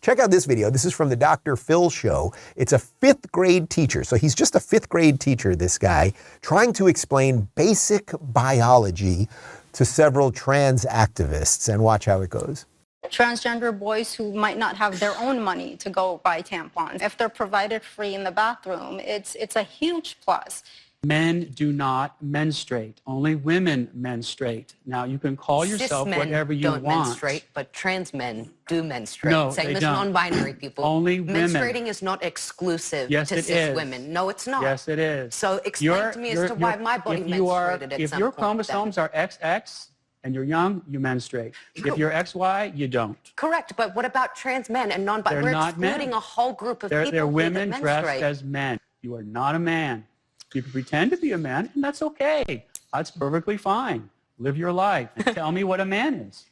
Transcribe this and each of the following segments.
Check out this video. This is from the Dr. Phil show. It's a 5th grade teacher. So he's just a 5th grade teacher, this guy, trying to explain basic biology to several trans activists. And watch how it goes. Transgender boys who might not have their own money to go buy tampons, if they're provided free in the bathroom, it's a huge plus. Men do not menstruate. Only women menstruate. Now, you can call yourself whatever you want. Cis men don't menstruate, but trans men do menstruate. No, Same they as don't. non-binary people. Only women. Menstruating is not exclusive Yes, to it cis is. women. No, it's not. Yes, it is. So explain to me as to why my body menstruated at If some your point chromosomes are XX and you're young, you menstruate. If you're XY, you don't. Correct, but what about trans men and non-binary? They're We're not excluding men. a whole group of people They're women that dressed menstruate. as men. You are not a man. You can pretend to be a man, and that's okay. That's perfectly fine. Live your life. And tell me what a man is.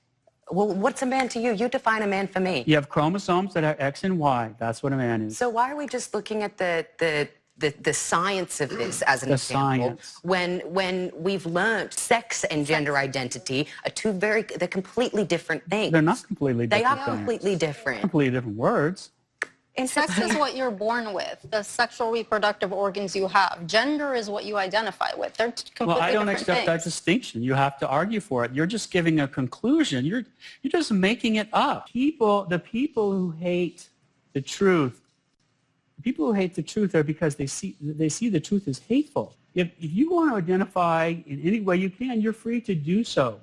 Well, what's a man to you? You define a man for me. You have chromosomes that are X and Y. That's what a man is. So why are we just looking at the science of this as an The example science. when we've learned sex and gender identity are they're completely different things. They're not completely They different are things. completely different. Completely different words. And Sex is what you're born with, the sexual reproductive organs you have. Gender is what you identify with. They're completely Well, I don't different accept that things. distinction. You have to argue for it. You're just giving a conclusion. You're just making it up. The people who hate the truth, are because they see the truth as hateful. If you want to identify in any way you can, you're free to do so.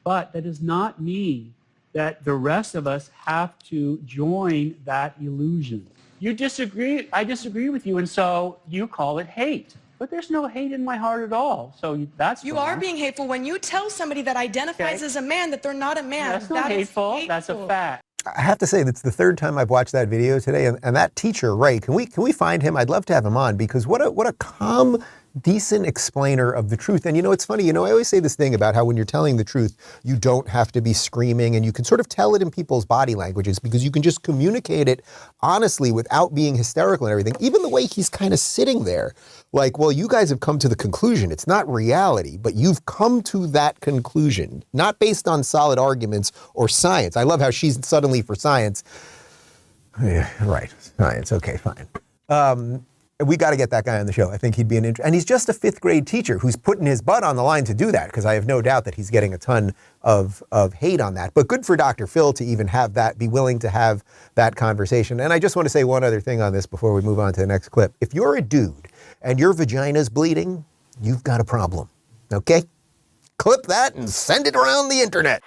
But that does not mean that the rest of us have to join that illusion. You disagree, I disagree with you, and so you call it hate. But there's no hate in my heart at all, so that's You wrong. are being hateful when you tell somebody that identifies Okay. as a man that they're not a man. That's not That is hateful, that's a fact. I have to say, that's the 3rd time I've watched that video today, and that teacher, Ray, can we find him? I'd love to have him on, because what a calm, decent explainer of the truth. And it's funny, I always say this thing about how when you're telling the truth, you don't have to be screaming, and you can sort of tell it in people's body languages, because you can just communicate it honestly without being hysterical and everything. Even the way he's kind of sitting there, like, well, you guys have come to the conclusion. It's not reality, but you've come to that conclusion, not based on solid arguments or science. I love how she's suddenly for science. Yeah, right, science, okay, fine. We got to get that guy on the show. I think he'd be and he's just a 5th grade teacher who's putting his butt on the line to do that, because I have no doubt that he's getting a ton of hate on that. But good for Dr. Phil to even be willing to have that conversation. And I just want to say one other thing on this before we move on to the next clip. If you're a dude and your vagina's bleeding, you've got a problem, okay? Clip that and send it around the internet.